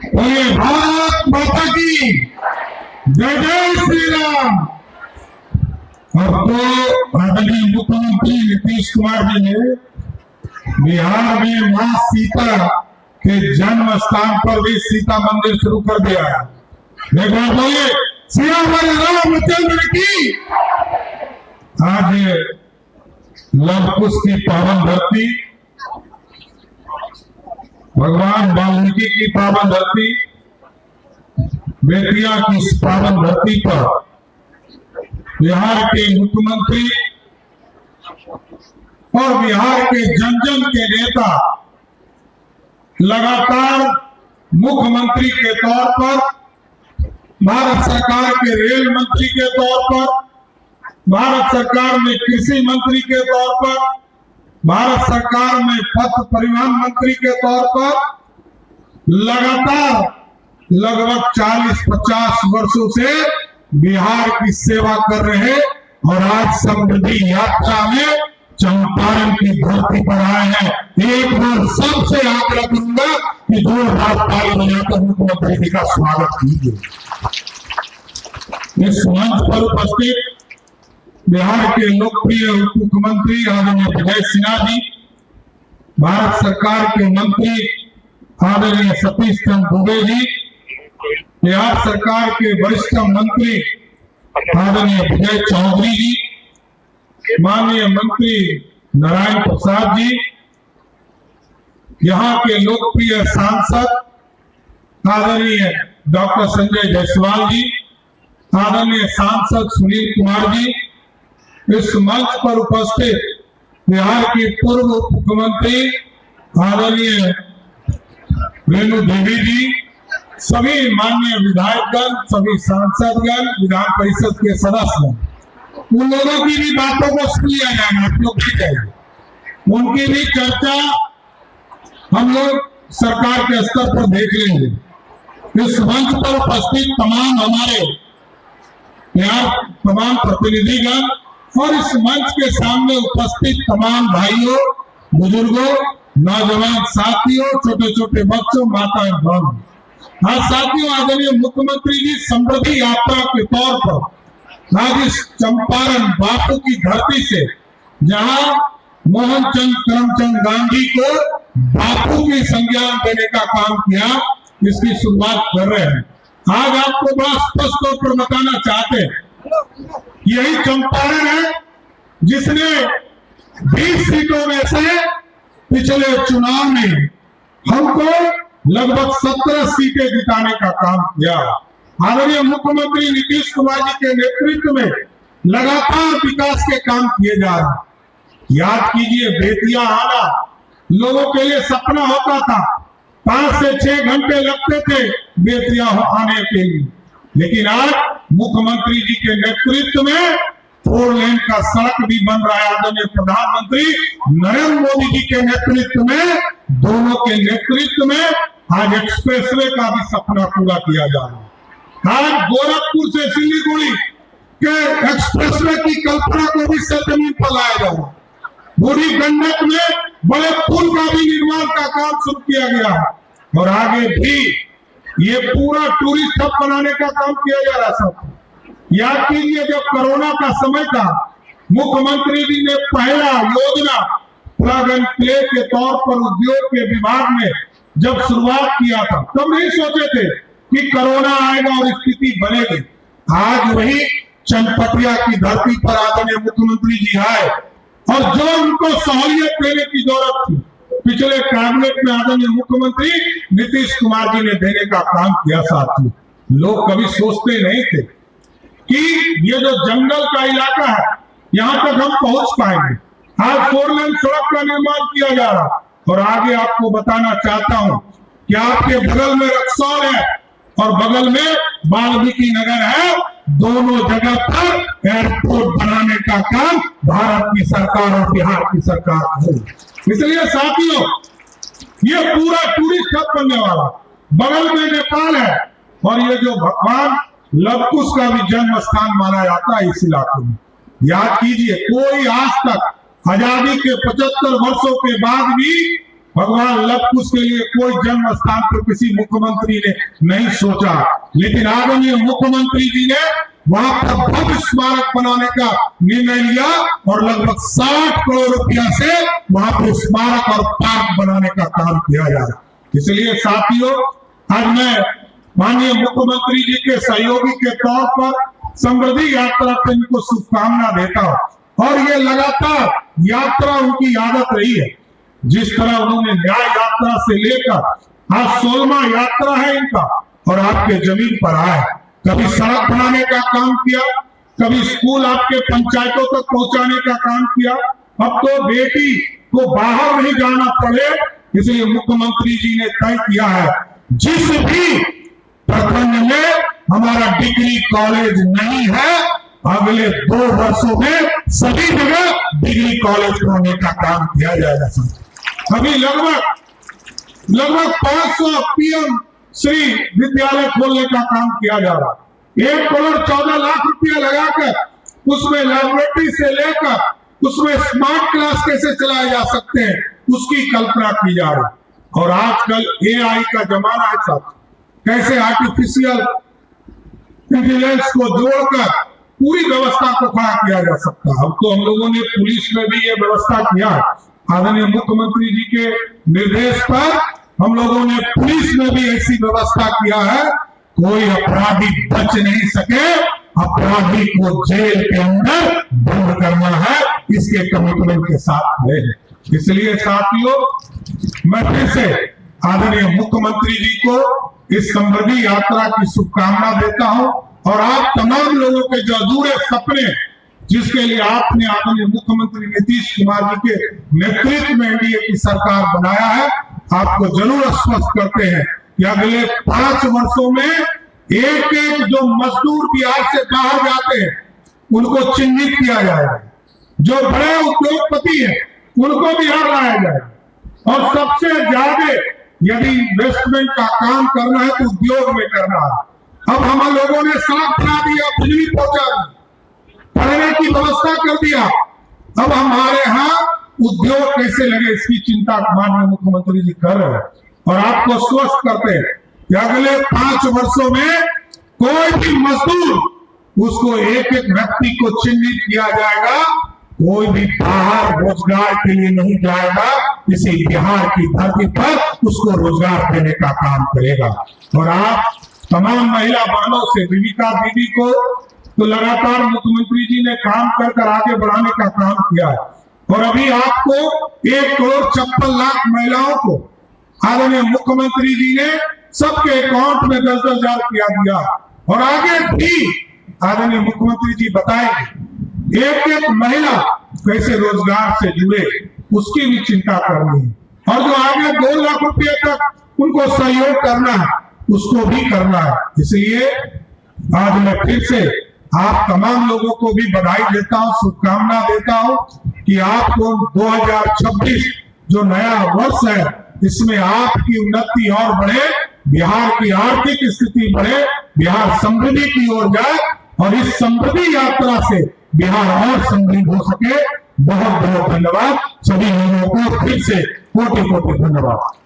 बोले भारत माता की जय जय श्री राम। अब तो आदरणीय मुख्यमंत्री नीतीश कुमार जी ने बिहार में मां सीता के जन्म स्थान पर भी सीता मंदिर शुरू कर दिया है। एक बार बोले सियावर रामचंद्र की। आज लव कुश की पावन धरती, भगवान वाल्मीकि की पावन धरती, बेतिया की इस पावन धरती पर बिहार के मुख्यमंत्री और बिहार के जन जन के नेता लगातार मुख्यमंत्री के तौर पर, भारत सरकार के रेल मंत्री के तौर पर, भारत सरकार में कृषि मंत्री के तौर पर, भारत सरकार में पथ परिवहन मंत्री के तौर पर लगातार लगभग 40-50 वर्षों से बिहार की सेवा कर रहे और आज समृद्धि यात्रा में चंपारण की धरती पर आए हैं। एक बार सबसे आग्रह करूंगा कि जोरदार ताली बजाकर मुख्यमंत्री जी का स्वागत कीजिए। इस मंच पर उपस्थित बिहार के लोकप्रिय उप मुख्यमंत्री आदरणीय विजय सिन्हा जी, भारत सरकार के मंत्री आदरणीय सतीश चंद्र दुबे जी, बिहार सरकार के वरिष्ठ मंत्री आदरणीय विजय चौधरी जी, माननीय मंत्री नारायण प्रसाद जी, यहाँ के लोकप्रिय सांसद आदरणीय डॉक्टर संजय जायसवाल जी, आदरणीय सांसद सुनील कुमार जी, इस मंच पर उपस्थित बिहार की पूर्व उप मुख्यमंत्री आदरणीय रेणु देवी जी, सभी माननीय विधायकगण, सभी सांसदगण, विधान परिषद के सदस्य, उन लोगों की भी बातों को सुन लिया जाएगा। आप लोग भी जाएंगे, उनकी भी चर्चा हम लोग सरकार के स्तर पर देख लेंगे। इस मंच पर उपस्थित तमाम हमारे यहाँ तमाम प्रतिनिधिगण और इस मंच के सामने उपस्थित तमाम भाइयों, बुजुर्गों, नौजवान साथियों, छोटे छोटे बच्चों, माताएं, बहनों, आज साथियों, आदरणीय मुख्यमंत्री जी समृद्धि यात्रा के तौर पर आज इस चंपारण बापू की धरती से, जहां मोहनचंद करमचंद गांधी को बापू की संज्ञा देने का काम किया, इसकी शुरुआत कर रहे हैं। आज आपको बड़ा स्पष्ट तौर पर बताना चाहते हैं, यही चंपारण है जिसने 20 सीटों में से पिछले चुनाव में हमको लगभग 17 सीटें जिताने का काम किया। आदरणीय मुख्यमंत्री नीतीश कुमार जी के नेतृत्व में लगातार विकास के काम किए जा रहे हैं। याद कीजिए, बेतिया आना लोगों के लिए सपना होता था, 5 से 6 घंटे लगते थे बेतिया आने के लिए, लेकिन आज मुख्यमंत्री जी के नेतृत्व में 4 लेन का सड़क भी बन रहा है। आदरणीय प्रधानमंत्री नरेंद्र मोदी जी के नेतृत्व में, दोनों के नेतृत्व में आज एक्सप्रेसवे का भी सपना पूरा किया जा रहा है। आज गोरखपुर से सिलीगुड़ी के एक्सप्रेसवे की कल्पना को भी सरजमीन पर लाया जा रहा है। बूढ़ी गंडक में बड़े पुल का भी निर्माण का काम शुरू किया गया है और आगे भी ये पूरा टूरिस्ट हब बनाने का काम किया जा रहा है। सब याद कीजिए, जब कोरोना का समय था, मुख्यमंत्री जी ने पहला योजना प्लग एंड प्ले के तौर पर उद्योग के विभाग में जब शुरुआत किया था, तब नहीं सोचे थे कि कोरोना आएगा और स्थिति बनेगी। आज वही चनपटिया की धरती पर आदरणीय मुख्यमंत्री जी आए और जो उनको सहूलियत देने की जरूरत थी, पिछले कैबिनेट में आदरणीय मुख्यमंत्री नीतीश कुमार जी ने देने का काम किया। साथियों, लोग कभी सोचते नहीं थे कि ये जो जंगल का इलाका है, यहाँ तक हम पहुंच पाएंगे। आज 4 लेन सड़क का निर्माण किया जा रहा है और आगे आपको बताना चाहता हूं कि आपके बगल में रक्सौल है और बगल में वाल्मीकि नगर है। दोनों जगह पर एयरपोर्ट बनाने का काम भारत की सरकार और बिहार की सरकार है। इसलिए साथियों, ये पूरा टूरिस्ट हब बनने वाला, बगल में नेपाल है और ये जो भगवान लव कुश का भी जन्म स्थान माना जाता है इस इलाके में। याद कीजिए, कोई आज तक आजादी के 75 वर्षों के बाद भी भगवान लव कुश के लिए कोई जन्म स्थान पर किसी मुख्यमंत्री ने नहीं सोचा, लेकिन आदरणीय मुख्यमंत्री जी ने वहां पर भव्य स्मारक बनाने का निर्णय लिया और लगभग 60 करोड़ रुपया से वहां पर स्मारक और पार्क बनाने का काम किया जा रहा। इसलिए साथियों, आज मैं माननीय मुख्यमंत्री जी के सहयोगी के तौर पर समृद्धि यात्रा पे इनको शुभकामना देता हूं। और ये लगातार यात्रा उनकी आदत रही है। जिस तरह उन्होंने न्याय यात्रा से लेकर आज 16वां यात्रा है इनका, और आपके जमीन पर आए, कभी सड़क बनाने का काम किया, कभी स्कूल आपके पंचायतों तक पहुंचाने का काम किया। अब तो बेटी को बाहर नहीं जाना पड़े, इसलिए मुख्यमंत्री जी ने तय किया है जिस भी प्रखंड में हमारा डिग्री कॉलेज नहीं है, अगले 2 वर्षों में सभी जगह डिग्री कॉलेज खोलने का काम किया जाएगा। अभी लगभग 500 पीएम श्री विद्यालय खोलने का काम किया जा रहा है। 1 करोड़ 14 लाख रुपया लगाकर उसमें लैबोरेटरी से लेकर उसमें स्मार्ट क्लास कैसे चलाए जा सकते हैं, उसकी कल्पना की जा रही है। और आजकल एआई का जमाना है साथ, कैसे आर्टिफिशियल इंटेलिजेंस को जोड़कर पूरी व्यवस्था को खड़ा किया जा सकता है। अब तो हम लोगों ने पुलिस में भी ये व्यवस्था किया है। आदरणीय मुख्यमंत्री जी के निर्देश पर हम लोगों ने पुलिस में भी ऐसी व्यवस्था किया है, कोई अपराधी बच नहीं सके, अपराधी को जेल के अंदर बंद करना है, इसके कमिटमेंट के साथ खड़े हैं। इसलिए साथियों, मैं फिर से आदरणीय मुख्यमंत्री जी को इस समृद्धि यात्रा की शुभकामना देता हूं। और आप तमाम लोगों के जो अधूरे सपने, जिसके लिए आपने आदरणीय मुख्यमंत्री नीतीश कुमार जी के नेतृत्व में एनडीए की सरकार बनाया है, आपको जरूर आश्वस्त करते हैं कि अगले 5 वर्षों में एक जो मजदूर बिहार से बाहर जाते हैं उनको चिन्हित किया जाएगा, जो बड़े उद्योगपति हैं उनको बिहार लाया जाएगा। और सबसे ज्यादा यदि इन्वेस्टमेंट का काम करना है तो उद्योग में करना है। अब हम लोगों ने सड़क बना दिया, बिजली पहुंचा दी, पढ़ने की व्यवस्था कर दिया। अब हमारे यहाँ उद्योग कैसे लगे, इसकी चिंता माननीय मुख्यमंत्री जी कर रहे हैं। और आपको स्वस्थ करते हैं कि अगले 5 वर्षों में कोई भी मजदूर, उसको एक व्यक्ति को चिन्हित किया जाएगा, कोई भी बाहर रोजगार के लिए नहीं जाएगा, इसी बिहार की धरती पर उसको रोजगार देने का काम करेगा। और आप तमाम महिला बहनों से, विविका दीदी को तो लगातार मुख्यमंत्री जी ने काम कर आगे बढ़ाने का काम किया है। और अभी आपको 1 करोड़ 56 लाख महिलाओं को आदरणीय मुख्यमंत्री जी ने सबके अकाउंट में 10-10 हजार रुपया दिया। और आगे भी आदरणीय मुख्यमंत्री जी बताएंगे एक महिला कैसे रोजगार से जुड़े, उसकी भी चिंता करनी है। और जो आगे 2 लाख रुपये तक उनको सहयोग करना है, उसको भी करना है। इसलिए आज मैं फिर से आप तमाम लोगों को भी बधाई देता हूं, शुभकामना देता हूं कि आपको 2026 जो नया वर्ष है, इसमें आपकी उन्नति और बढ़े, बिहार की आर्थिक स्थिति बढ़े, बिहार समृद्धि की ओर जाए और इस समृद्धि यात्रा से बिहार और समृद्ध हो सके। बहुत बहुत धन्यवाद सभी लोगों को, फिर से कोटि कोटि धन्यवाद।